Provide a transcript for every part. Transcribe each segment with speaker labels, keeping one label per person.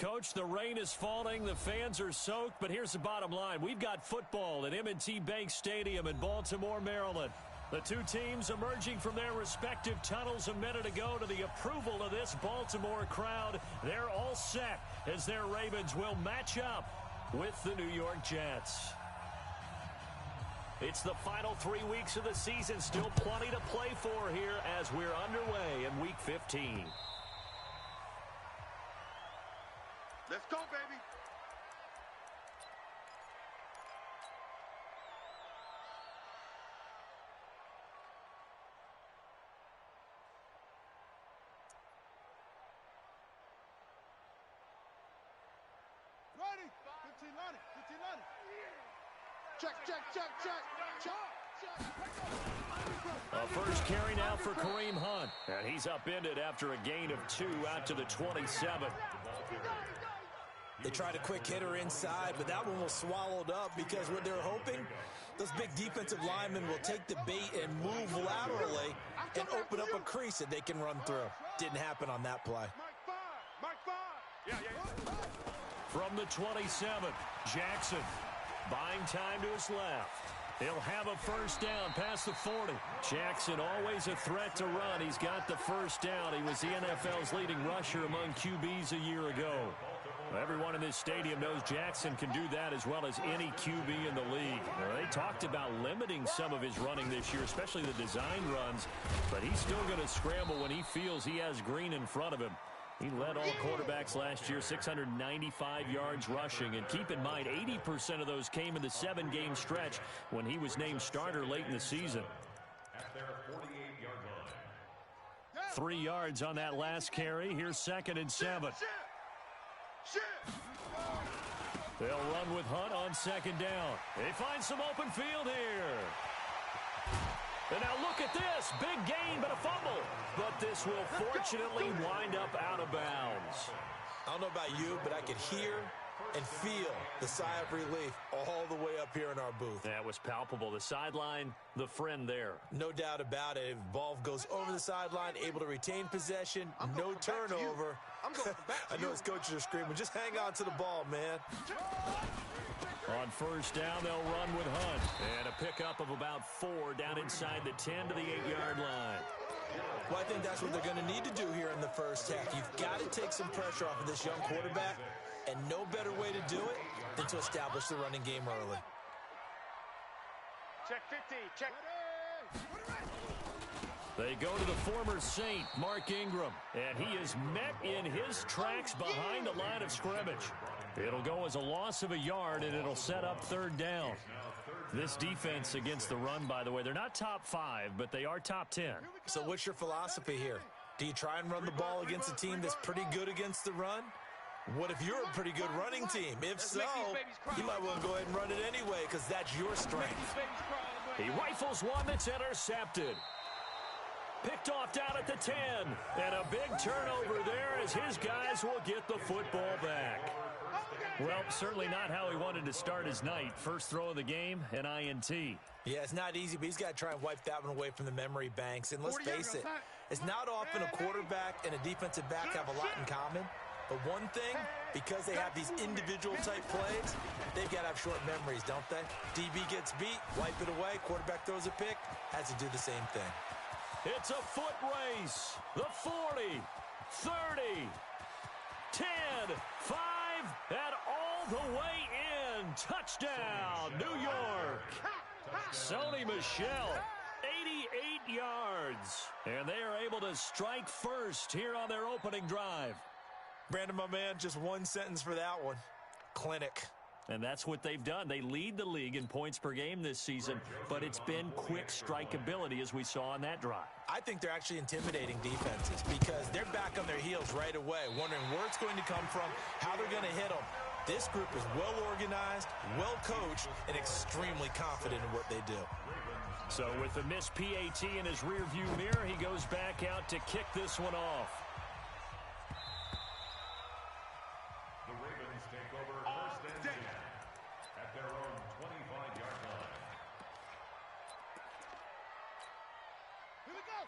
Speaker 1: Coach, the rain is falling, the fans are soaked, but here's the bottom line. We've got football at M&T Bank Stadium in Baltimore, Maryland. The two teams emerging from their respective tunnels a minute ago to the approval of this Baltimore crowd. They're all set as their Ravens will match up with the New York Jets. It's the final 3 weeks of the season. Still plenty to play for here as we're underway in Week 15.
Speaker 2: Let's go, baby. Ready? 15 line it. 15 line it. Check, check, check, check, check, check.
Speaker 1: A first carry now for Kareem Hunt. And he's upended after a gain of 2 out to the 27.
Speaker 3: They tried a quick hitter inside, but that one was swallowed up because what they're hoping, those big defensive linemen will take the bait and move laterally and open up a crease that they can run through. Didn't happen on that play.
Speaker 2: Mike 5. Yeah.
Speaker 1: From the 27, Jackson buying time to his left. He'll have a first down past the 40. Jackson always a threat to run. He's got the first down. He was the NFL's leading rusher among QBs a year ago. Everyone in this stadium knows Jackson can do that as well as any QB in the league. They talked about limiting some of his running this year, especially the design runs, but he's still going to scramble when he feels he has green in front of him. He led all quarterbacks last year, 695 yards rushing. And keep in mind, 80% of those came in the 7-game stretch when he was named starter late in the season.
Speaker 4: At their 48-yard line.
Speaker 1: 3 yards on that last carry. Here's 2nd and 7. They'll run with Hunt on 2nd down. They find some open field here. And now look at this. Big gain, but a fumble. But this will fortunately wind up out of bounds.
Speaker 3: I don't know about you, but I could hear and feel the sigh of relief all the way up here in our booth.
Speaker 1: That was palpable. The sideline, the friend there.
Speaker 3: No doubt about it. If ball goes over the sideline, able to retain possession, no turnover. I know his coaches are screaming, just hang on to the ball, man.
Speaker 1: On first down, they'll run with Hunt. And a pickup of about 4 down inside the 10 to the 8-yard line.
Speaker 3: Well, I think that's what they're going to need to do here in the first half. You've got to take some pressure off of this young quarterback, and no better way to do it than to establish the running game early.
Speaker 2: Check 50. Check.
Speaker 1: They go to the former Saint, Mark Ingram, and he is met in his tracks behind the line of scrimmage. It'll go as a loss of a yard, and it'll set up 3rd down. This defense against the run, by the way, they're not top 5, but they are top 10.
Speaker 3: So what's your philosophy here? Do you try and run the ball against a team that's pretty good against the run? What if you're a pretty good running team? If so, you might want to go ahead and run it anyway because that's your strength.
Speaker 1: He rifles one that's intercepted. Picked off down at the 10. And a big turnover there as his guys will get the football back. Well, certainly not how he wanted to start his night. First throw of the game, an INT.
Speaker 3: Yeah, it's not easy, but he's got to try and wipe that one away from the memory banks. And let's face it, it's not often a quarterback and a defensive back have a lot in common. But one thing, because they have these individual type plays, they've got to have short memories, don't they? DB gets beat, wipe it away, quarterback throws a pick, has to do the same thing.
Speaker 1: It's a foot race. The 40, 30, 10, 5, and all the way in. Touchdown, New York. Sony Michel, 88 yards. And they are able to strike first here on their opening drive.
Speaker 3: Brandon, my man, just one sentence for that one. Clinic.
Speaker 1: And that's what they've done. They lead the league in points per game this season, but it's been quick strikeability as we saw on that drive.
Speaker 3: I think they're actually intimidating defenses because they're back on their heels right away, wondering where it's going to come from, how they're going to hit them. This group is well organized, well coached, and extremely confident in what they do.
Speaker 1: So with the missed PAT in his rearview mirror, he goes back out to kick this one off.
Speaker 4: The Ravens take over first and 10 at their own 25-yard line.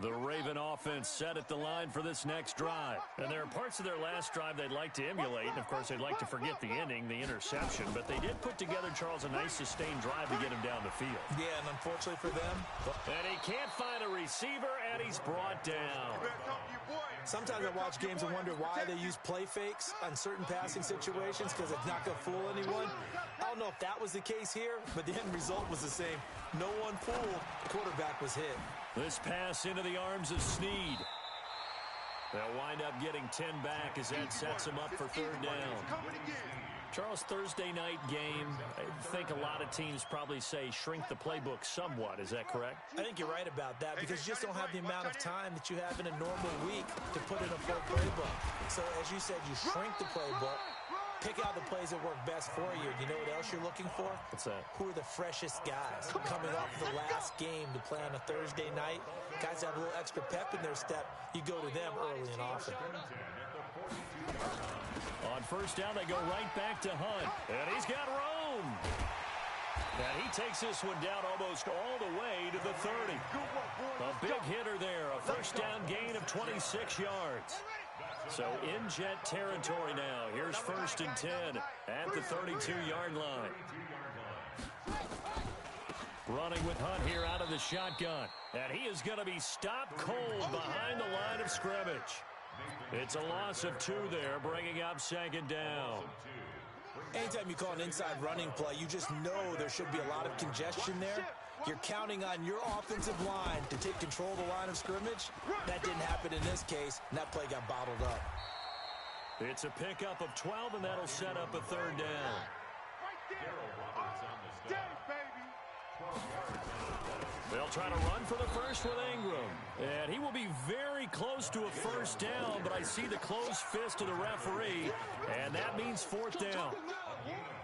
Speaker 1: The Raven offense set at the line for this next drive. And there are parts of their last drive they'd like to emulate. And, of course, they'd like to forget the inning, the interception. But they did put together, Charles, a nice sustained drive to get him down the field.
Speaker 3: Yeah, and unfortunately for them.
Speaker 1: And he can't find a receiver, and he's brought down.
Speaker 3: Sometimes I watch games and wonder why they use play fakes on certain passing situations because it's not going to fool anyone. I don't know if that was the case here, but the end result was the same. No one fooled. The quarterback was hit.
Speaker 1: This pass into the arms of Snead. They'll wind up getting 10 back as that sets him up for third down. Charles, Thursday night game, I think a lot of teams probably say shrink the playbook somewhat. Is that correct?
Speaker 3: I think you're right about that because you just don't have the amount of time that you have in a normal week to put in a full playbook. So, as you said, you shrink the playbook, pick out the plays that work best for you. You know what else you're looking for?
Speaker 1: What's that?
Speaker 3: Who are the freshest guys coming off the last game to play on a Thursday night? Guys that have a little extra pep in their step, you go to them early and often.
Speaker 1: On first down, they go right back to Hunt. And he's got room. And he takes this one down almost all the way to the 30. A big hitter there. A first down gain of 26 yards. So in Jet territory now. Here's first and 10 at the 32-yard line. Running with Hunt here out of the shotgun. And he is going to be stopped cold behind the line of scrimmage. It's a loss of 2 there, bringing up second down.
Speaker 3: Anytime you call an inside running play, you just know there should be a lot of congestion there. You're counting on your offensive line to take control of the line of scrimmage. That didn't happen in this case, and that play got bottled up.
Speaker 1: It's a pickup of 12, and that'll set up a third down. They'll try to run for the first with Ingram. And he will be very close to a first down, but I see the closed fist of the referee, and that means fourth down.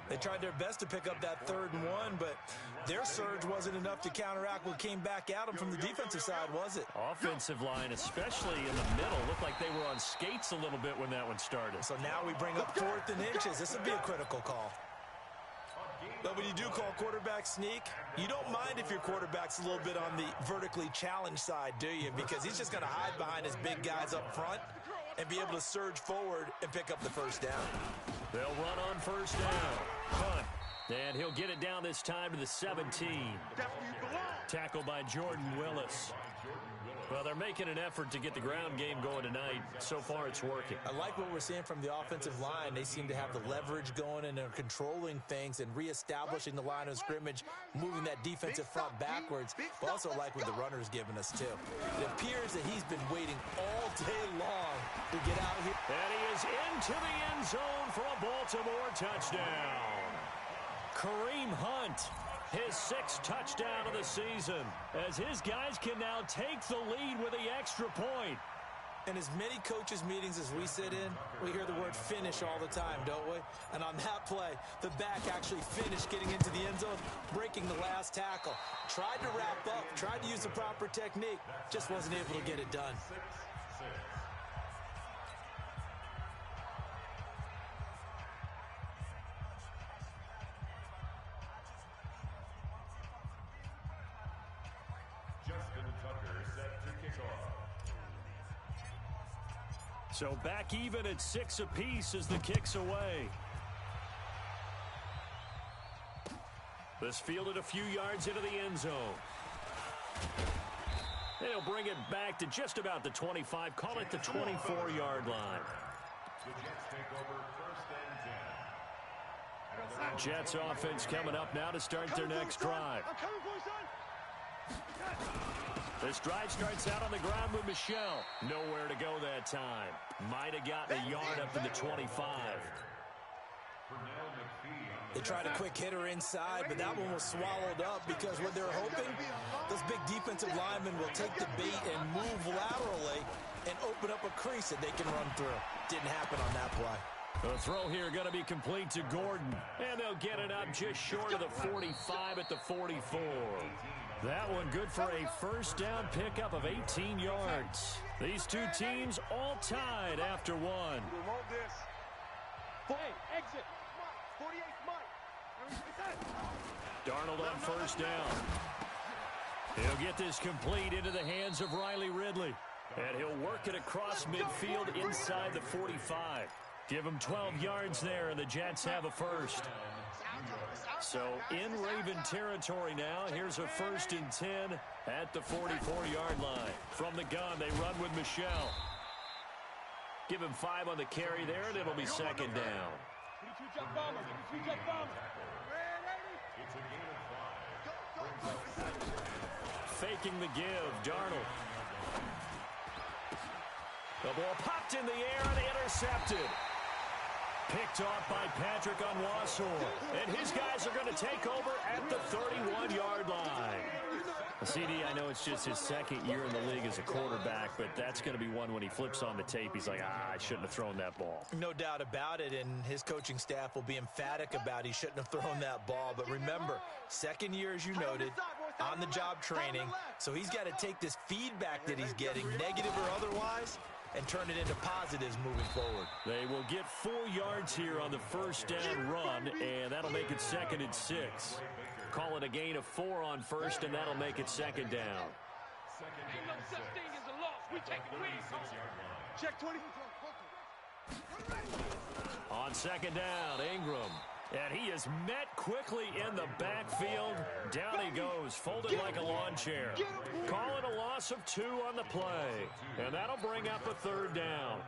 Speaker 3: They tried their best to pick up that 3rd and 1, but their surge wasn't enough to counteract what came back at them from the defensive side, was it?
Speaker 1: Offensive line, especially in the middle, looked like they were on skates a little bit when that one started.
Speaker 3: So now we bring up 4th and inches. This would be a critical call. But when you do call quarterback sneak, you don't mind if your quarterback's a little bit on the vertically challenged side, do you? Because he's just going to hide behind his big guys up front and be able to surge forward and pick up the first down.
Speaker 1: They'll run on first down. Hunt. And he'll get it down this time to the 17. Tackled by Jordan Willis. Well, they're making an effort to get the ground game going tonight. So far, it's working.
Speaker 3: I like what we're seeing from the offensive line. They seem to have the leverage going, and they're controlling things and reestablishing the line of scrimmage, moving that defensive front backwards. But also like what the runner's giving us, too. It appears that he's been waiting all day long to get out here.
Speaker 1: And he is into the end zone for a Baltimore touchdown. Kareem Hunt. His 6th touchdown of the season, as his guys can now take the lead with the extra point.
Speaker 3: In as many coaches' meetings as we sit in, we hear the word finish all the time, don't we? And on that play, the back actually finished getting into the end zone, breaking the last tackle. Tried to wrap up, tried to use the proper technique, just wasn't able to get it done.
Speaker 1: So back even at 6 apiece as the kick's away. This fielded a few yards into the end zone. They'll bring it back to just about the 25. Call it the 24-yard line. Jets offense coming up now to start their next drive. This drive starts out on the ground with Michel. Nowhere to go that time. Might have gotten a yard up to the 25.
Speaker 3: They tried a quick hitter inside, but that one was swallowed up because what they're hoping, those big defensive linemen will take the bait and move laterally and open up a crease that they can run through. Didn't happen on that play.
Speaker 1: The throw here going to be complete to Gordon. And they'll get it up just short of the 45 at the 44. That one good for a first down pickup of 18 yards. These two teams all tied after one.
Speaker 2: Exit. 48 Mike.
Speaker 1: Darnold on first down. He'll get this complete into the hands of Riley Ridley. And he'll work it across midfield inside the 45. Give him 12 yards there, and the Jets have a first. So in Raven territory now, here's a 1st and 10 at the 44-yard line. From the gun, they run with Michel. Give him 5 on the carry there, and it'll be 2nd down. Faking the give, Darnold. The ball popped in the air and intercepted. Picked off by Patrick Onwuasor. And his guys are going to take over at the 31-yard line. CD, I know it's just his 2nd year in the league as a quarterback, but that's going to be one when he flips on the tape. He's like, I shouldn't have thrown that ball.
Speaker 3: No doubt about it, and his coaching staff will be emphatic about he shouldn't have thrown that ball. But remember, 2nd year, as you noted, on-the-job training, so he's got to take this feedback that he's getting, negative or otherwise, and turn it into positives moving forward. They will get 4 yards here on the 1st down run, and that'll make it 2nd and 6. Call it a gain of 4 on 1st, and that'll make it 2nd down.
Speaker 2: Ain't no such thing as a loss. We take a win. Check 20.
Speaker 1: On 2nd down, Ingram. And he is met quickly in the backfield. Down he goes, folded like a lawn chair. Call it a loss of 2 on the play. And that'll bring up a 3rd down.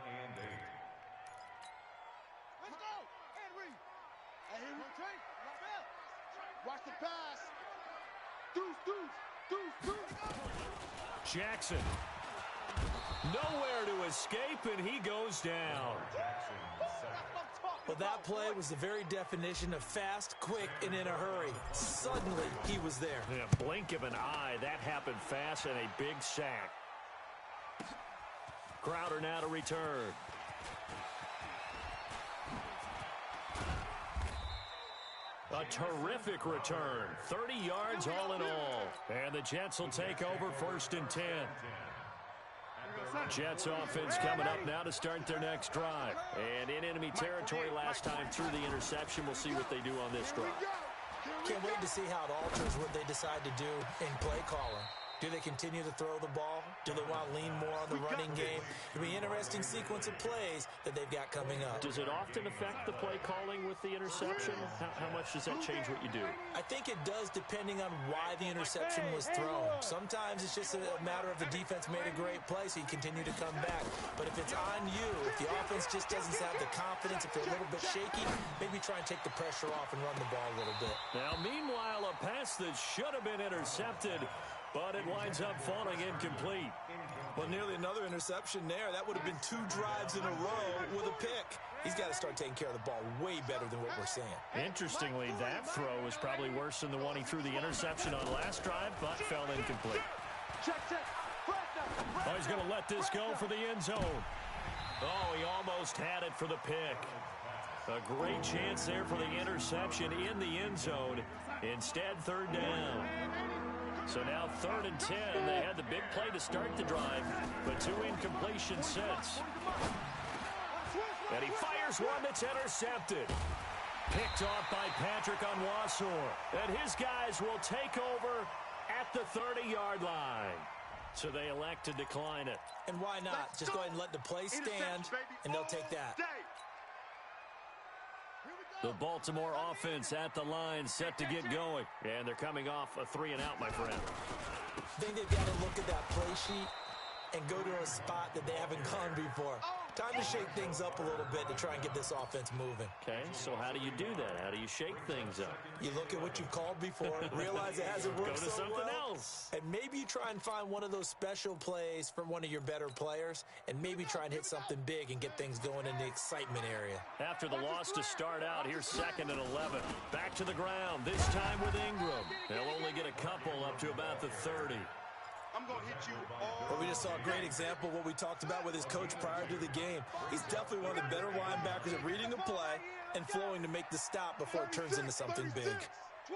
Speaker 2: Let's go. Henry. Hey, rotate. Watch the pass. Deuce.
Speaker 1: Jackson. Nowhere to escape, and he goes down.
Speaker 3: Well, that play was the very definition of fast, quick, and in a hurry. Suddenly, he was there.
Speaker 1: In a blink of an eye, that happened fast, and a big sack. Crowder now to return. A terrific return. 30 yards all in all. And the Jets will take over 1st and 10. Jets offense coming up now to start their next drive. And in enemy territory last time through the interception. We'll see what they do on this drive.
Speaker 3: Can't wait to see how it alters what they decide to do in play calling. Do they continue to throw the ball? Do they want to lean more on the running game? It'll be an interesting sequence of plays that they've got coming up.
Speaker 1: Does it often affect the play calling with the interception? How much does that change what you do?
Speaker 3: I think it does, depending on why the interception was thrown. Sometimes it's just a matter of the defense made a great play, so you continue to come back. But if it's on you, if the offense just doesn't have the confidence, if they're a little bit shaky, maybe try and take the pressure off and run the ball a little bit.
Speaker 1: Now, meanwhile, a pass that should have been intercepted, but it winds up falling incomplete.
Speaker 3: Well, nearly another interception there. That would have been 2 drives in a row with a pick. He's got to start taking care of the ball way better than what we're seeing.
Speaker 1: Interestingly, that throw was probably worse than the one he threw the interception on last drive, but fell incomplete. Oh, he's going to let this go for the end zone. Oh, he almost had it for the pick. A great chance there for the interception in the end zone. Instead, 3rd down. So now 3rd and 10. They had the big play to start the drive, but 2 incompletions since. And he fires one that's intercepted. Picked off by Patrick Onwuasor. And his guys will take over at the 30-yard line. So they elect to decline it.
Speaker 3: And why not? Just go ahead and let the play stand, and they'll take that.
Speaker 1: The Baltimore offense at the line, set to get going. And they're coming off a 3-and-out, my friend.
Speaker 3: I think they've got to look at that play sheet and go to a spot that they haven't gone before. Time to shake things up a little bit to try and get this offense moving.
Speaker 1: Okay, so how do you do that? How do you shake things up?
Speaker 3: You look at what you've called before, realize it hasn't worked
Speaker 1: Go to
Speaker 3: so
Speaker 1: something
Speaker 3: well,
Speaker 1: else.
Speaker 3: and maybe you try and find one of those special plays from one of your better players, and maybe try and hit something big and get things going in the excitement area.
Speaker 1: After the loss to start out, here's 2nd and 11. Back to the ground, this time with Ingram. They'll only get a couple up to about the 30.
Speaker 2: I'm going to hit you all.
Speaker 3: Well, we just saw a great example of what we talked about with his coach prior to the game. He's definitely one of the better linebackers at reading a play and flowing to make the stop before it turns into something big.
Speaker 2: 25,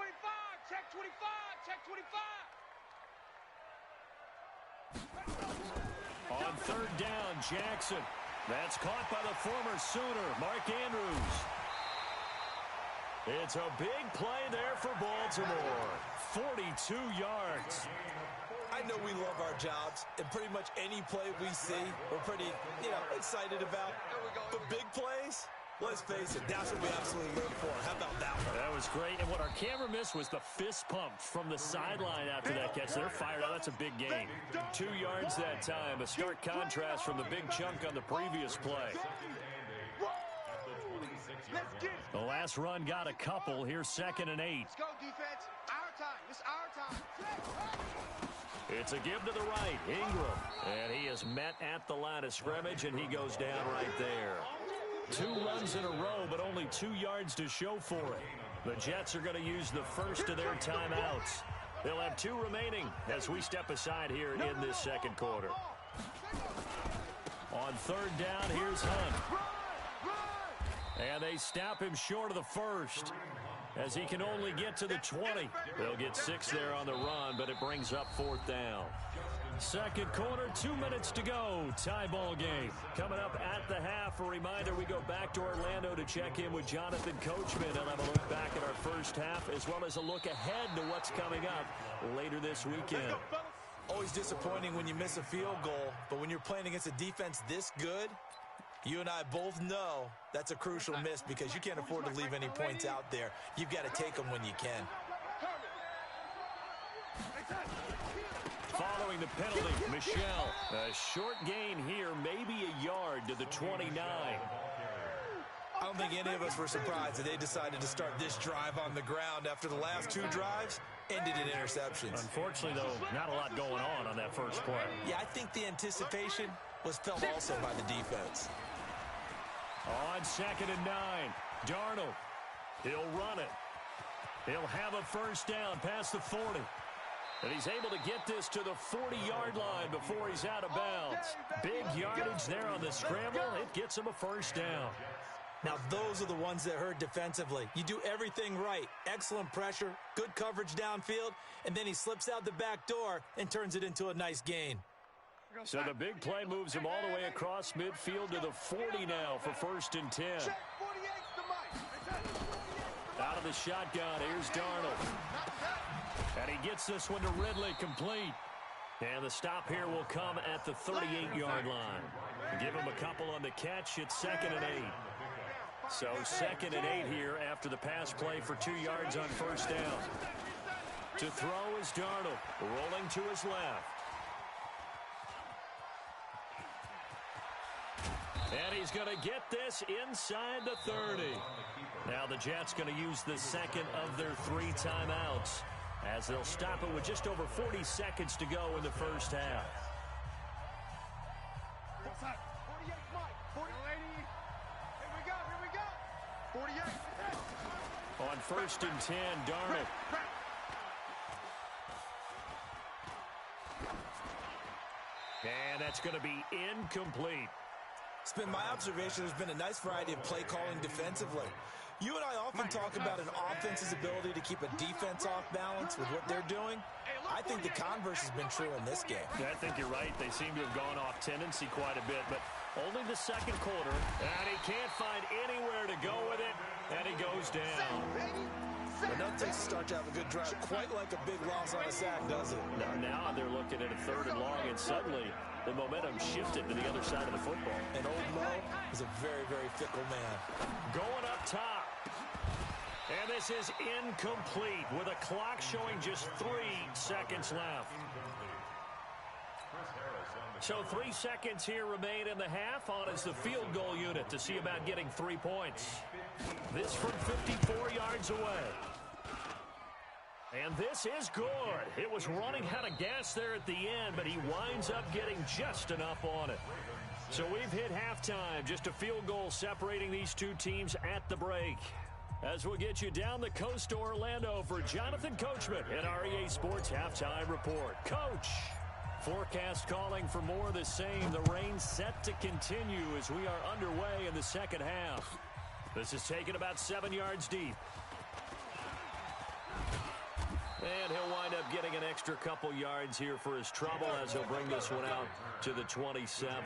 Speaker 2: check 25, check 25.
Speaker 1: On 3rd down, Jackson. That's caught by the former Sooner, Mark Andrews. It's a big play there for Baltimore. 42 yards.
Speaker 3: I know we love our jobs, and pretty much any play we see, we're pretty, excited about. But big plays, let's face it, that's what we absolutely live for. How about that one?
Speaker 1: That was great, and what our camera missed was the fist pump from the sideline after that catch. They're fired out. That's a big gain. 2 yards that time, a stark contrast from the big chunk on the previous play. The last run got a couple. Here's 2nd and 8.
Speaker 2: Let's go, defense. Our time. It's our time.
Speaker 1: It's a give to the right, Ingram. And he is met at the line of scrimmage, and he goes down right there. 2 runs in a row, but only 2 yards to show for it. The Jets are going to use the first of their timeouts. They'll have 2 remaining as we step aside here in this second quarter. On 3rd down, here's Hunt. And they stop him short of the first as he can only get to the 20. They'll get 6 there on the run, but it brings up 4th down. Second quarter, 2 minutes to go. Tie ball game. Coming up at the half, a reminder, we go back to Orlando to check in with Jonathan Coachman and have a look back at our first half as well as a look ahead to what's coming up later this weekend.
Speaker 3: Always disappointing when you miss a field goal, but when you're playing against a defense this good, you and I both know that's a crucial miss because you can't afford to leave any points out there. You've got to take them when you can.
Speaker 1: Following the penalty, Michel. A short gain here, maybe a yard to the 29.
Speaker 3: I don't think any of us were surprised that they decided to start this drive on the ground after the last 2 drives ended in interceptions.
Speaker 1: Unfortunately, though, not a lot going on that first play.
Speaker 3: Yeah, I think the anticipation was felt also by the defense.
Speaker 1: On 2nd and 9, Darnold. He'll run it. He'll have a first down past the 40. And he's able to get this to the 40-yard line before he's out of bounds. Big yardage there on the scramble. It gets him a first down.
Speaker 3: Now, those are the ones that hurt defensively. You do everything right. Excellent pressure, good coverage downfield, and then he slips out the back door and turns it into a nice gain.
Speaker 1: So the big play moves him all the way across midfield to the 40 now for 1st and 10. Out of the shotgun, here's Darnold. And he gets this one to Ridley complete. And the stop here will come at the 38-yard line. Give him a couple on the catch. It's 2nd and 8. So 2nd and 8 here after the pass play for 2 yards on first down. To throw is Darnold, rolling to his left. And he's going to get this inside the 30. Now the Jets going to use the second of their 3 timeouts as they'll stop it with just over 40 seconds to go in the first half.
Speaker 2: 48, Mike. 40. Here we go. 48.
Speaker 1: On 1st and 10, Darnold. And that's going to be incomplete.
Speaker 3: It's been my observation there's been a nice variety of play calling defensively. You and I often talk about an offense's ability to keep a defense off balance with what they're doing. I think the converse has been true in this game.
Speaker 1: Yeah, I think you're right. They seem to have gone off tendency quite a bit, but only the second quarter. And he can't find anywhere to go with it, and he goes down.
Speaker 3: But nothing to start to have a good drive quite like a big loss on a sack, does it?
Speaker 1: Now they're looking at a 3rd and long, and suddenly the momentum shifted to the other side of the football.
Speaker 3: And old Mo is a very, very fickle man.
Speaker 1: Going up top. And this is incomplete with a clock showing just 3 seconds left. So 3 seconds here remain in the half. On is the field goal unit to see about getting 3 points. This from 54 yards away. And this is good. It was running out of gas there at the end, but he winds up getting just enough on it. So we've hit halftime. Just a field goal separating these 2 teams at the break. As we'll get you down the coast to Orlando for Jonathan Coachman in our EA Sports Halftime Report. Coach, forecast calling for more of the same. The rain set to continue as we are underway in the second half. This is taken about 7 yards deep. And he'll wind up getting an extra couple yards here for his trouble as he'll bring this one out to the 27.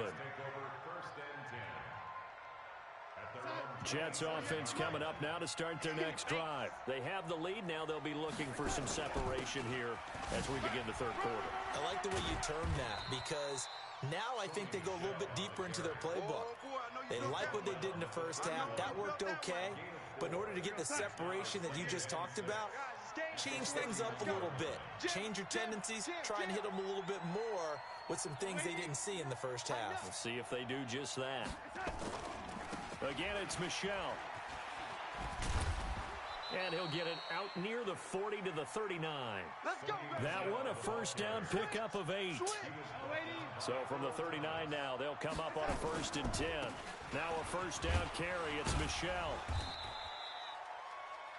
Speaker 1: Jets offense coming up now to start their next drive. They have the lead. Now they'll be looking for some separation here as we begin the third quarter.
Speaker 3: I like the way you term that because now I think they go a little bit deeper into their playbook. They like what they did in the first half. That worked okay. But in order to get the separation that you just talked about, change things up a little bit. Change your tendencies. Try and hit them a little bit more with some things they didn't see in the first half.
Speaker 1: We'll see if they do just that. Again, it's Michel. And he'll get it out near the 40 to the 39. That one, a first down pickup of 8. So from the 39 now, they'll come up on a 1st and 10. Now a first down carry. It's Michel.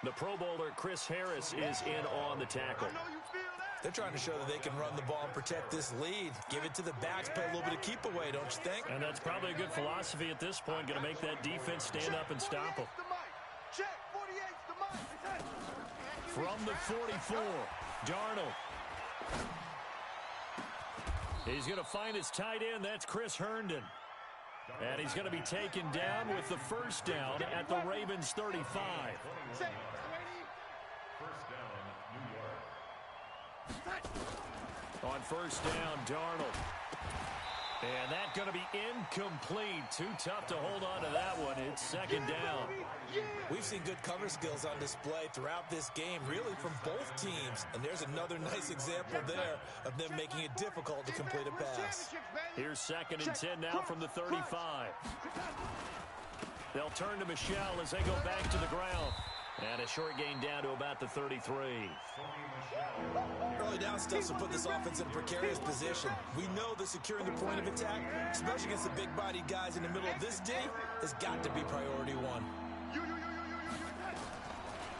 Speaker 1: The Pro Bowler, Chris Harris, is in on the tackle.
Speaker 3: They're trying to show that they can run the ball and protect this lead. Give it to the backs, play a little bit of keep away, don't you think?
Speaker 1: And that's probably a good philosophy at this point. Going to make that defense stand up and stop them. From the 44, Darnold. He's going to find his tight end. That's Chris Herndon. And he's going to be taken down with the first down at the Ravens 35. On first down, Darnold. And that's going to be incomplete. Too tough to hold on to that one. It's second down.
Speaker 3: We've seen good cover skills on display throughout this game, really from both teams. And there's another nice example there of them making it difficult to complete a pass.
Speaker 1: Here's 2nd and 10 now from the 35. They'll turn to Michel as they go back to the ground. And a short gain down to about the 33.
Speaker 3: Early down stuff to put this offense in a precarious position. We know that securing the point of attack, especially against the big-bodied guys in the middle of this D, has got to be priority one.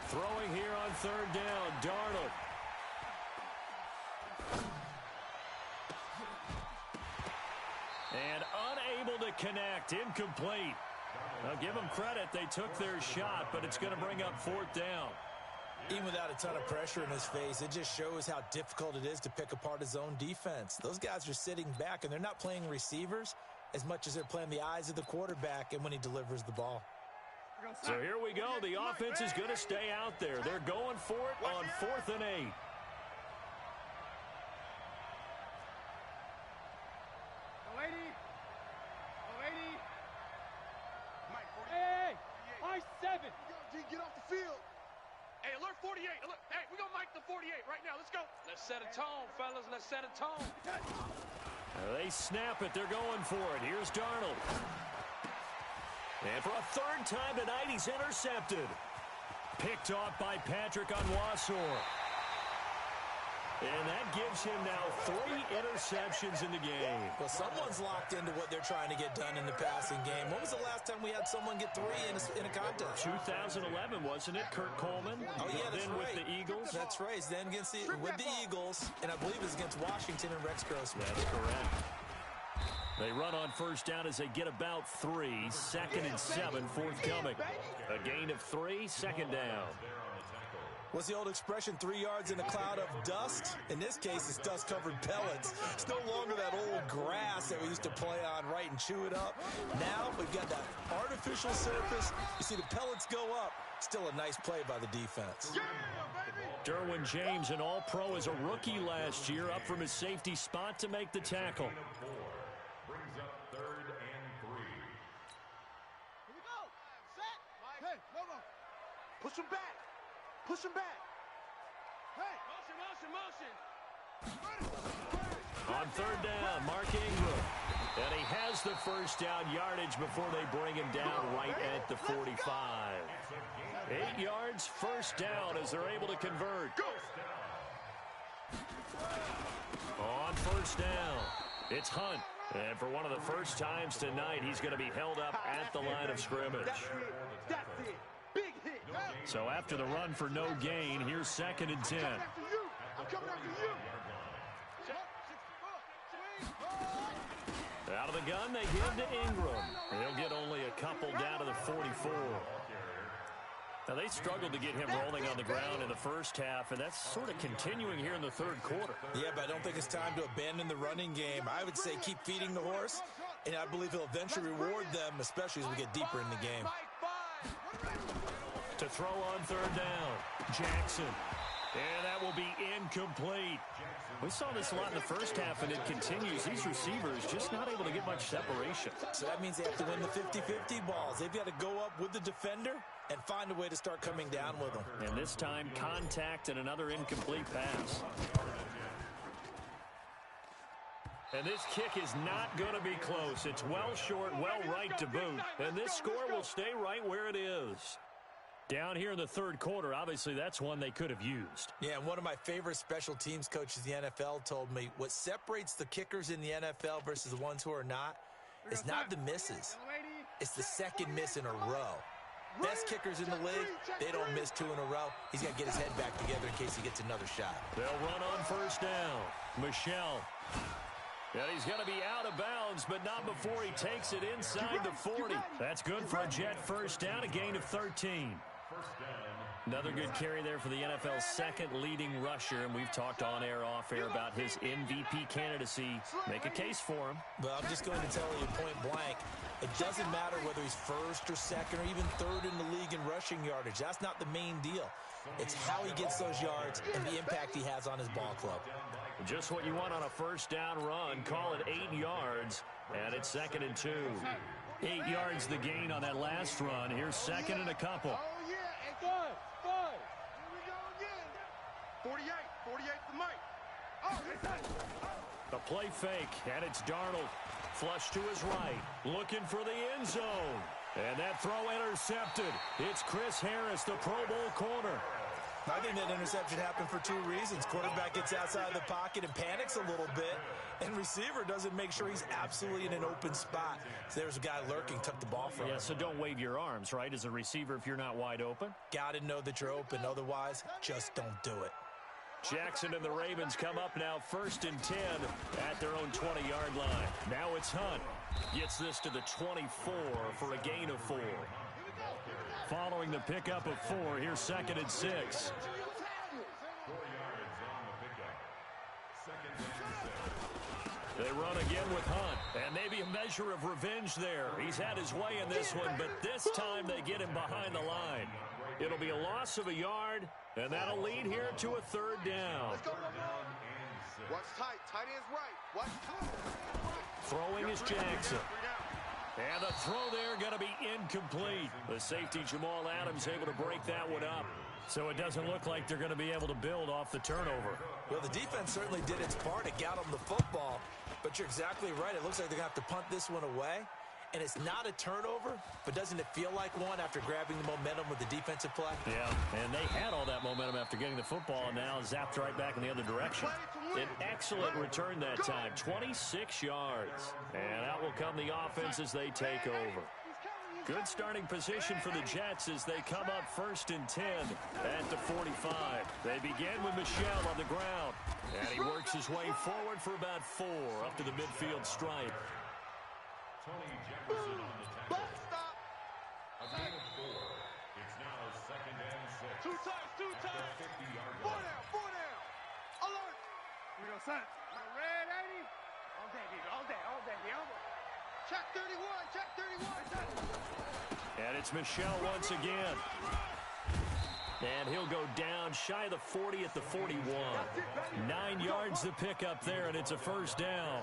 Speaker 1: Throwing here on 3rd down, Darnold. And unable to connect, incomplete. I'll give them credit. They took their shot, but it's going to bring up 4th down.
Speaker 3: Even without a ton of pressure in his face, it just shows how difficult it is to pick apart his own defense. Those guys are sitting back, and they're not playing receivers as much as they're playing the eyes of the quarterback and when he delivers the ball.
Speaker 1: So here we go. The offense is going to stay out there. They're going for it on 4th and 8.
Speaker 2: Get off the field.
Speaker 5: Hey, alert 48. Alert. Hey, we're going to mic the 48 right now. Let's go. Let's set a tone, fellas. Let's set a tone.
Speaker 1: They snap it. They're going for it. Here's Darnold. And for a 3rd time tonight, he's intercepted. Picked off by Patrick Onwuasor. And that gives him now 3 interceptions in the game.
Speaker 3: Well, someone's locked into what they're trying to get done in the passing game. When was the last time we had someone get 3 in a contest?
Speaker 1: 2011, wasn't it? Kurt Coleman.
Speaker 3: Oh, yeah, that's
Speaker 1: then
Speaker 3: right.
Speaker 1: With the Eagles.
Speaker 3: That's right. Then with the Eagles, and I believe it's against Washington and Rex Grossman.
Speaker 1: That's correct. They run on first down as they get about 3. 2nd and 7 forthcoming. A gain of 3, 2nd down.
Speaker 3: What's the old expression, 3 yards in a cloud of dust? In this case, it's dust-covered pellets. It's no longer that old grass that we used to play on, right, and chew it up. Now we've got that artificial surface. You see the pellets go up. Still a nice play by the defense.
Speaker 1: Derwin James, an all-pro as a rookie last year, up from his safety spot to make the tackle.
Speaker 4: Brings up 3rd and 3.
Speaker 2: Here we go. Set. Hey, Lobo. Push him back. Push him back. Hey.
Speaker 5: Motion.
Speaker 1: On 3rd down, Mark Ingram. And he has the first down yardage before they bring him down right at the 45. 8 yards, first down as they're able to convert. On first down, it's Hunt. And for one of the first times tonight, he's going to be held up at the line of scrimmage.
Speaker 2: That's it. Big hit.
Speaker 1: So after the run for no gain, here's 2nd and 10.
Speaker 2: I'm coming after you.
Speaker 1: Out of the gun, they give to Ingram. He'll get only a couple down to the 44. Now, they struggled to get him rolling on the ground in the first half, and that's sort of continuing here in the 3rd quarter.
Speaker 3: Yeah, but I don't think it's time to abandon the running game. I would say keep feeding the horse, and I believe he'll eventually reward them, especially as we get deeper in the game.
Speaker 1: To throw on third down, Jackson. And that will be incomplete. We saw this a lot in the first half, and it continues. These receivers just not able to get much separation.
Speaker 3: So that means they have to win the 50-50 balls. They've got to go up with the defender and find a way to start coming down with them.
Speaker 1: And this time, contact and another incomplete pass. And this kick is not going to be close. It's well short, well right to boot. And this score will stay right where it is. Down here in the third quarter, obviously that's one they could have used.
Speaker 3: Yeah, and one of my favorite special teams coaches in the NFL told me what separates the kickers in the NFL versus the ones who are not is not the misses. It's the second miss in a row. Best kickers in the league, they don't miss 2 in a row. He's got to get his head back together in case he gets another shot.
Speaker 1: They'll run on first down. Michel. And he's going to be out of bounds, but not before he takes it inside the 40. That's good for a Jet first down, a gain of 13. Another good carry there for the NFL's second leading rusher, and we've talked on air, off air about his MVP candidacy. Make a case for him.
Speaker 3: Well, I'm just going to tell you point blank, it doesn't matter whether he's first or second or even third in the league in rushing yardage. That's not the main deal. It's how he gets those yards and the impact he has on his ball club.
Speaker 1: Just what you want on a first down run. Call it 8 yards, and it's 2nd and 2. 8 yards the gain on that last run. Here's 2nd and a couple.
Speaker 2: Oh, yeah, and good. Here we go again. 48 for Mike. Oh,
Speaker 1: the play fake, and it's Darnold. Flush to his right, looking for the end zone. And that throw intercepted. It's Chris Harris, the Pro Bowl corner.
Speaker 3: I think that interception happened for 2 reasons. Quarterback gets outside the pocket and panics a little bit, and receiver doesn't make sure he's absolutely in an open spot. So there's a guy lurking, took the ball from him.
Speaker 1: Yeah, so don't wave your arms, right, as a receiver if you're not wide open.
Speaker 3: Got to know that you're open. Otherwise, just don't do it.
Speaker 1: Jackson and the Ravens come up now 1st and 10 at their own 20-yard line. Now it's Hunt. Gets this to the 24 for a gain of 4. Following the pickup of 4, here's 2nd and 6.
Speaker 4: 4 yards on the pickup. 2nd and 6.
Speaker 1: They run again with Hunt, and maybe a measure of revenge there. He's had his way in this one, but this time they get him behind the line. It'll be a loss of a yard, and that'll lead here to a 3rd down.
Speaker 2: Let's go, Watch tight. Tight end's right. Watch tight.
Speaker 1: Throwing is Jackson. And the throw there going to be incomplete. The safety, Jamal Adams, able to break that one up. So it doesn't look like they're going to be able to build off the turnover.
Speaker 3: Well, the defense certainly did its part. It got them the football. But you're exactly right. It looks like they're going to have to punt this one away. And it's not a turnover, but doesn't it feel like one after grabbing the momentum with the defensive play?
Speaker 1: Yeah, and they had all that momentum after getting the football, and now zapped right back in the other direction. An excellent return that time, 26 yards. And out will come the offense as they take over. Good starting position for the Jets as they come up 1st and 10 at the 45. They begin with Michel on the ground, and he works his way forward for about 4 up to the midfield stripe.
Speaker 4: Tony Jefferson on the tackle. A gain of 4. It's now 2nd and 6.
Speaker 2: 2 times.
Speaker 4: 50-yard
Speaker 2: 4
Speaker 4: line.
Speaker 2: down. Alert. We go, son. Red 80. All day, baby. Check 31.
Speaker 1: And it's Michel once again. And he'll go down shy of the 40 at the 41. 9 yards to pick up there, and it's a 1st down.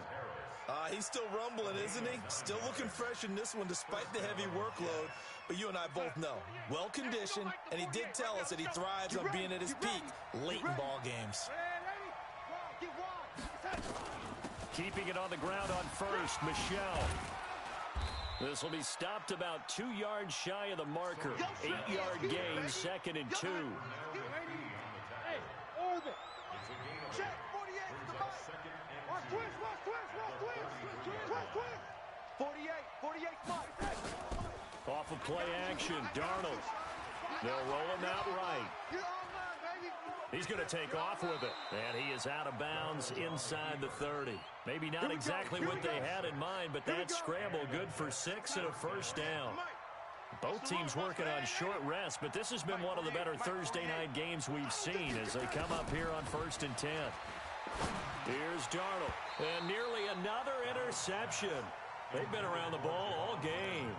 Speaker 3: He's still rumbling, isn't he? Still looking fresh in this one despite the heavy workload. But you and I both know, well-conditioned, and he did tell us that he thrives on being at his peak late in ball games.
Speaker 1: Keeping it on the ground on 1st, Michel. This will be stopped about 2 yards shy of the marker. 8-yard gain, 2nd and 2.
Speaker 2: Hey, orbit. Check 48 to the back. Watch twist. 48 Mike.
Speaker 1: Off of play action, Darnold. They'll roll him out right. He's going to take off with it. And he is out of bounds inside the 30. Maybe not exactly what they had in mind, but that scramble good for 6 and a 1st down. Both teams working on short rest, but this has been one of the better Thursday night games we've seen as they come up here on 1st and 10. Here's Darnold, and nearly another interception. They've been around the ball all game.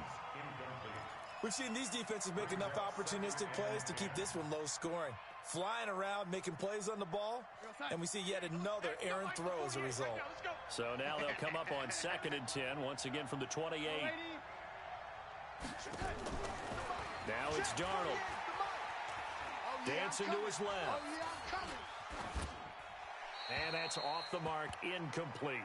Speaker 3: We've seen these defenses make enough opportunistic plays to keep this one low scoring. Flying around, making plays on the ball, and we see yet another errant throw as a result.
Speaker 1: So now they'll come up on 2nd and 10, once again from the 28. Now it's Darnold. Dancing to his left. And that's off the mark, incomplete.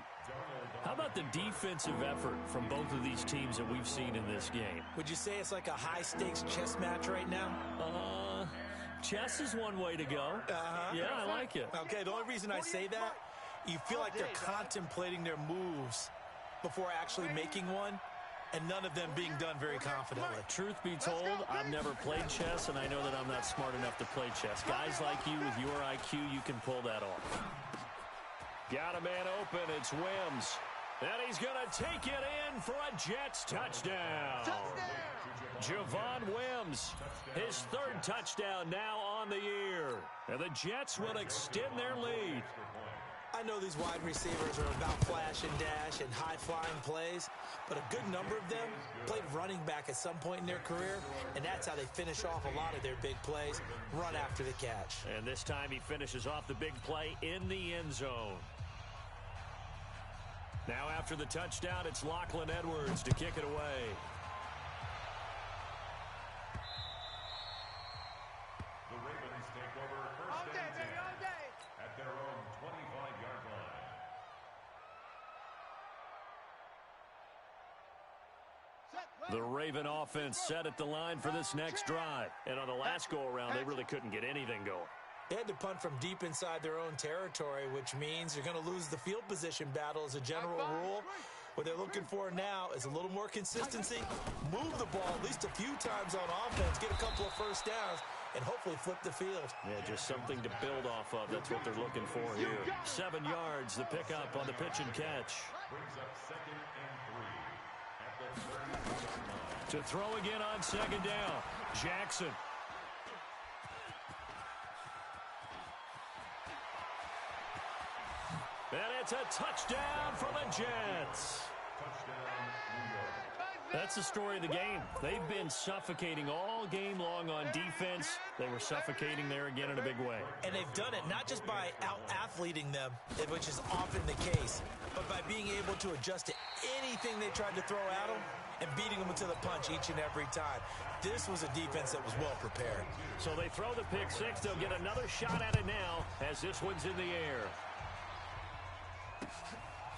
Speaker 1: How about the defensive effort from both of these teams that we've seen in this game?
Speaker 3: Would you say it's like a high-stakes chess match right now?
Speaker 1: Chess is one way to go. Yeah, I like it.
Speaker 3: Okay, the only reason I say that, you feel like they're contemplating their moves before actually making one, and none of them being done very confidently.
Speaker 1: Truth be told, I've never played chess, and I know that I'm not smart enough to play chess. Guys like you with your IQ, you can pull that off. Got a man open. It's Wims. And he's going to take it in for a Jets touchdown. Javon Wims, his 3rd touchdown now on the year. And the Jets will extend their lead.
Speaker 3: I know these wide receivers are about flash and dash and high-flying plays, but a good number of them played running back at some point in their career, and that's how they finish off a lot of their big plays, run after the catch.
Speaker 1: And this time he finishes off the big play in the end zone. Now after the touchdown, it's Lachlan Edwards to kick it away.
Speaker 4: The Ravens take over 1st and 10 at their own 25-yard line.
Speaker 1: The Raven offense set at the line for this next drive. And on the last go-around, they really couldn't get anything going.
Speaker 3: They had to punt from deep inside their own territory, which means you're going to lose the field position battle as a general rule. What they're looking for now is a little more consistency, move the ball at least a few times on offense, get a couple of first downs, and hopefully flip the field.
Speaker 1: Yeah, just something to build off of. That's what they're looking for here. 7 yards, the pickup on the pitch and catch.
Speaker 4: Brings up 2nd and 3 at the 30-yard line.
Speaker 1: To throw again on 2nd down, Jackson. And it's a touchdown for the Jets. That's the story of the game. They've been suffocating all game long on defense. They were suffocating there again in a big way.
Speaker 3: And they've done it not just by out-athleting them, which is often the case, but by being able to adjust to anything they tried to throw at them and beating them to the punch each and every time. This was a defense that was well prepared.
Speaker 1: So they throw the pick six. They'll get another shot at it now as this one's in the air.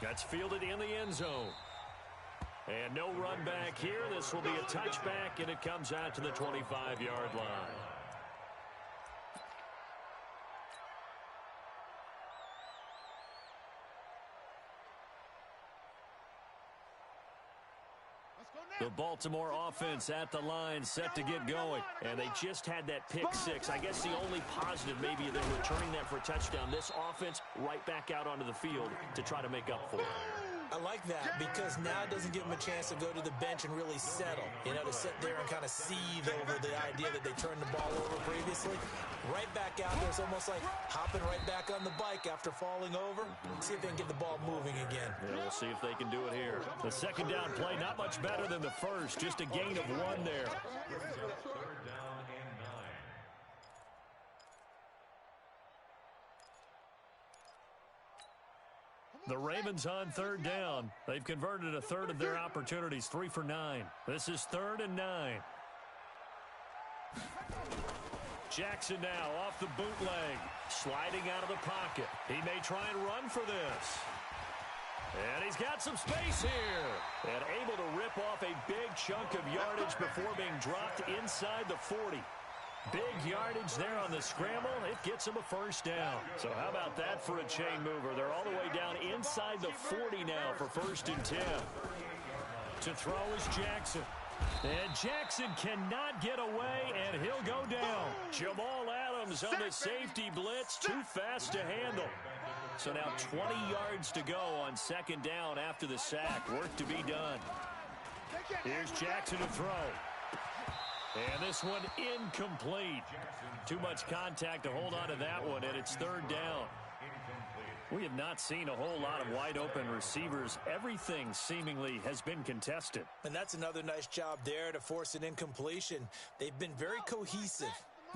Speaker 1: That's fielded in the end zone. And no run back here. This will be a touchback, and it comes out to the 25-yard line. The Baltimore offense at the line, set to get going. And they just had that pick six. I guess the only positive maybe they're returning that for a touchdown. This offense right back out onto the field to try to make up for it.
Speaker 3: I like that because now it doesn't give them a chance to go to the bench and really settle. You know, to sit there and kind of seethe over the idea that they turned the ball over previously. Right back out there. It's almost like hopping right back on the bike after falling over. See if they can get the ball moving again.
Speaker 1: Yeah, we'll see if they can do it here. The second down play, not much better than the first. Just a gain of 1 there.
Speaker 4: 3rd down and 9.
Speaker 1: The Ravens on 3rd down. They've converted a third of their opportunities, 3 for 9. This is 3rd and 9. Jackson now off the bootleg, sliding out of the pocket. He may try and run for this. And he's got some space here. And able to rip off a big chunk of yardage before being dropped inside the 40. Big yardage there on the scramble. It gets him a first down. So how about that for a chain mover? They're all the way down inside the 40 now for 1st and 10. To throw is Jackson. And Jackson cannot get away, and he'll go down. Jamal Adams on the safety blitz. Too fast to handle. So now 20 yards to go on 2nd down after the sack. Work to be done. Here's Jackson to throw. And this one incomplete. Too much contact to hold on to that one, and it's 3rd down. We have not seen a whole lot of wide-open receivers. Everything seemingly has been contested.
Speaker 3: And that's another nice job there to force an incompletion. They've been very cohesive,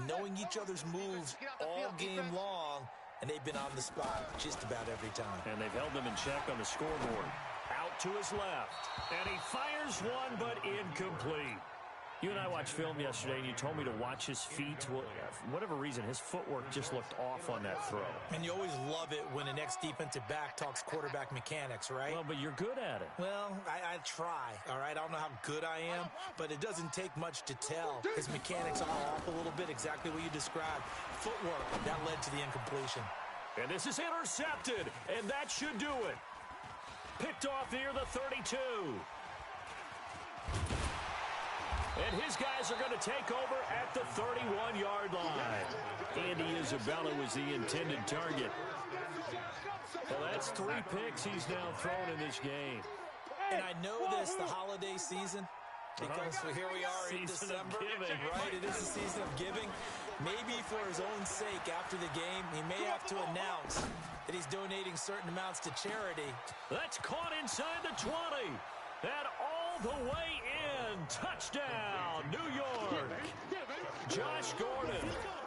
Speaker 3: knowing each other's moves all game long, and they've been on the spot just about every time.
Speaker 1: And they've held them in check on the scoreboard. Out to his left, and he fires one, but incomplete. You and I watched film yesterday, and you told me to watch his feet. Well, for whatever reason, his footwork just looked off on that throw.
Speaker 3: And you always love it when an ex-defensive back talks quarterback mechanics, right?
Speaker 1: Well, but you're good at it.
Speaker 3: Well, I try, all right? I don't know how good I am, but it doesn't take much to tell. His mechanics are off a little bit, exactly what you described. Footwork, that led to the incompletion.
Speaker 1: And this is intercepted, and that should do it. Picked off near the 32. And his guys are going to take over at the 31-yard line. Andy Isabella was the intended target. Well, that's 3 picks he's now thrown in this game.
Speaker 3: And I know this, the holiday season, because here we are in December, right? It is the season of giving. Maybe for his own sake after the game, he may have to announce that he's donating certain amounts to charity.
Speaker 1: That's caught inside the 20. And all the way in. Touchdown, New York. Josh Gordon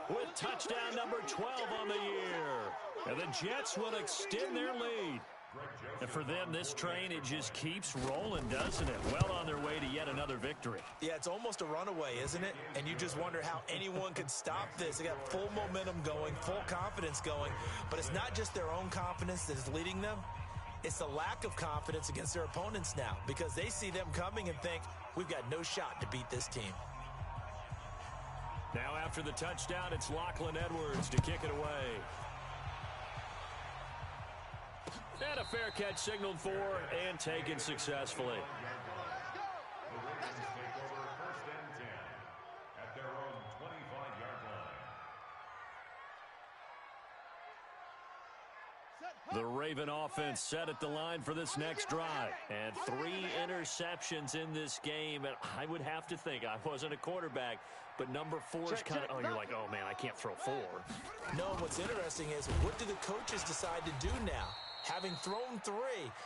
Speaker 1: with touchdown number 12 on the year. And the Jets will extend their lead. And for them, this train, it just keeps rolling, doesn't it? Well on their way to yet another victory.
Speaker 3: Yeah, it's almost a runaway, isn't it? And you just wonder how anyone could stop this. They got full momentum going, full confidence going. But it's not just their own confidence that is leading them. It's the lack of confidence against their opponents now, because they see them coming and think, we've got no shot to beat this team.
Speaker 1: Now after the touchdown, it's Lachlan Edwards to kick it away. And a fair catch signaled for and taken successfully.
Speaker 4: The Ravens take over 1st and 10 at their own 25-yard line.
Speaker 1: The Raven offense set at the line for this next drive. And 3 interceptions in this game. And I would have to think, I wasn't a quarterback, but number 4 is kind of, oh, you're like, oh, man, I can't throw 4.
Speaker 3: No, what's interesting is, what do the coaches decide to do now? Having thrown 3,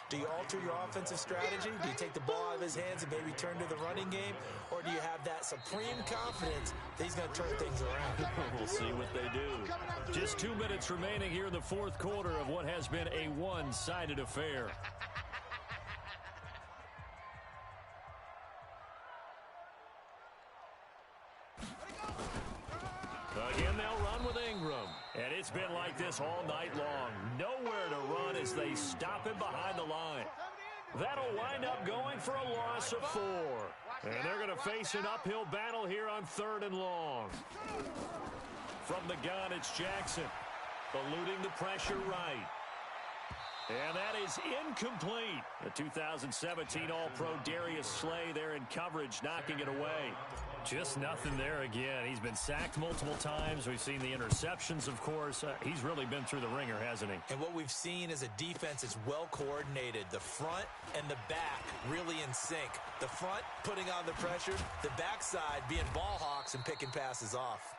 Speaker 3: do you alter your offensive strategy? Do you take the ball out of his hands and maybe turn to the running game? Or do you have that supreme confidence that he's going to turn things around?
Speaker 1: We'll see what they do. Just 2 minutes remaining here in the 4th quarter of what has been a one-sided affair. Again, they'll run with Ingram. And it's been like this all night long. Nowhere to run as they stop him behind the line. That'll wind up going for a loss of 4. And they're going to face an uphill battle here on 3rd and long. From the gun, it's Jackson. Eluding the pressure right. And that is incomplete. The 2017 All-Pro Darius Slay there in coverage, knocking it away. Just nothing there again. He's been sacked multiple times. We've seen the interceptions, of course. He's really been through the ringer, hasn't he?
Speaker 3: And what we've seen is a defense that's well coordinated. The front and the back really in sync. The front putting on the pressure. The backside being ball hawks and picking passes off.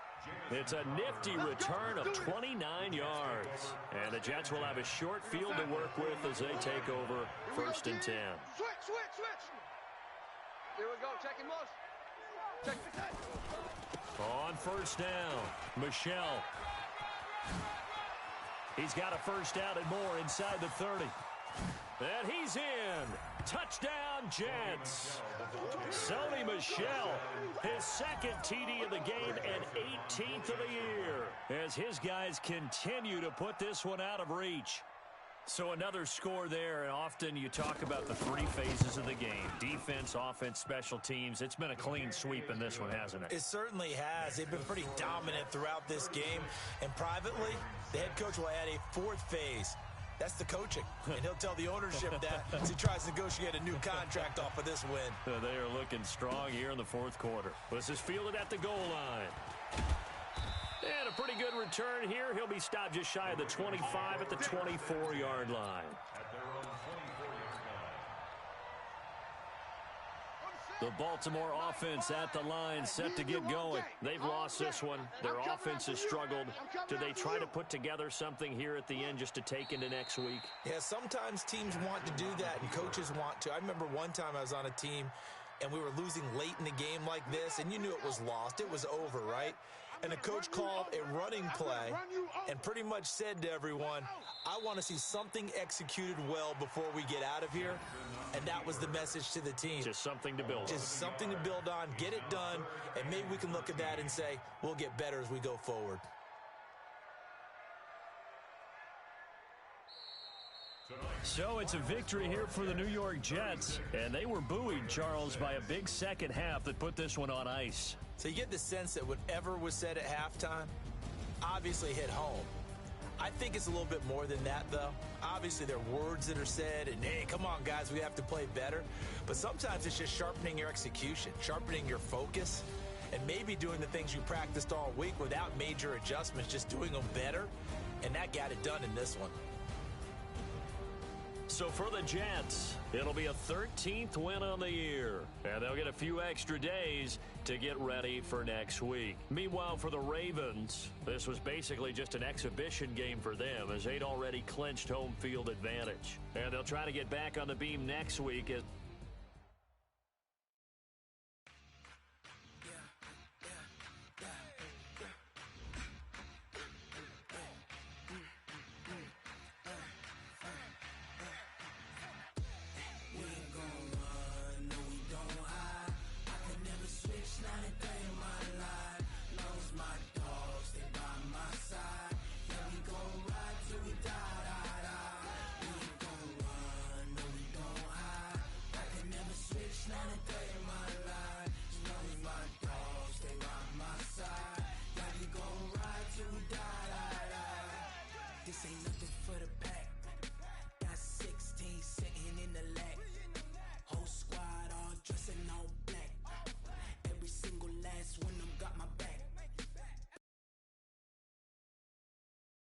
Speaker 1: It's a nifty return of 29 yards. And the Jets will have a short field to work with as they take over 1st and 10.
Speaker 5: Switch. Here we go. Check him loose. Check.
Speaker 1: On 1st down, Michelle. He's got a 1st down and more inside the 30. And he's in. Touchdown, Jets. Sony Michel, his 2nd TD of the game and 18th of the year, as his guys continue to put this one out of reach. So another score there, and often you talk about the 3 phases of the game. Defense, offense, special teams. It's been a clean sweep in this one, hasn't it?
Speaker 3: It certainly has. They've been pretty dominant throughout this game. And privately, the head coach will add a 4th phase. That's the coaching. And he'll tell the ownership that as he tries to negotiate a new contract off of this win.
Speaker 1: They are looking strong here in the 4th quarter. This is fielded at the goal line. And a pretty good return here. He'll be stopped just shy of the 25 at the 24-yard line.
Speaker 4: At their own 24-yard
Speaker 1: The Baltimore offense at the line, set to get going. They've lost this one. Their offense has struggled. Do they try to put together something here at the end just to take into next week?
Speaker 3: Yeah, sometimes teams want to do that, and coaches want to. I remember one time I was on a team, and we were losing late in the game like this, and you knew it was lost. It was over, right? And the coach called a running play and pretty much said to everyone, I want to see something executed well before we get out of here. And that was the message to the team.
Speaker 1: Just something to build on.
Speaker 3: Just something to build on, get it done, and maybe we can look at that and say, we'll get better as we go forward.
Speaker 1: So it's a victory here for the New York Jets, and they were buoyed, Charles, by a big second half that put this one on ice.
Speaker 3: So you get the sense that whatever was said at halftime obviously hit home. I think it's a little bit more than that, though. Obviously, there are words that are said, and, hey, come on, guys, we have to play better. But sometimes it's just sharpening your execution, sharpening your focus, and maybe doing the things you practiced all week without major adjustments, just doing them better, and that got it done in this one.
Speaker 1: So for the Jets, it'll be a 13th win on the year, and they'll get a few extra days to get ready for next week. Meanwhile, for the Ravens, this was basically just an exhibition game for them as they'd already clinched home field advantage. And they'll try to get back on the beam next week as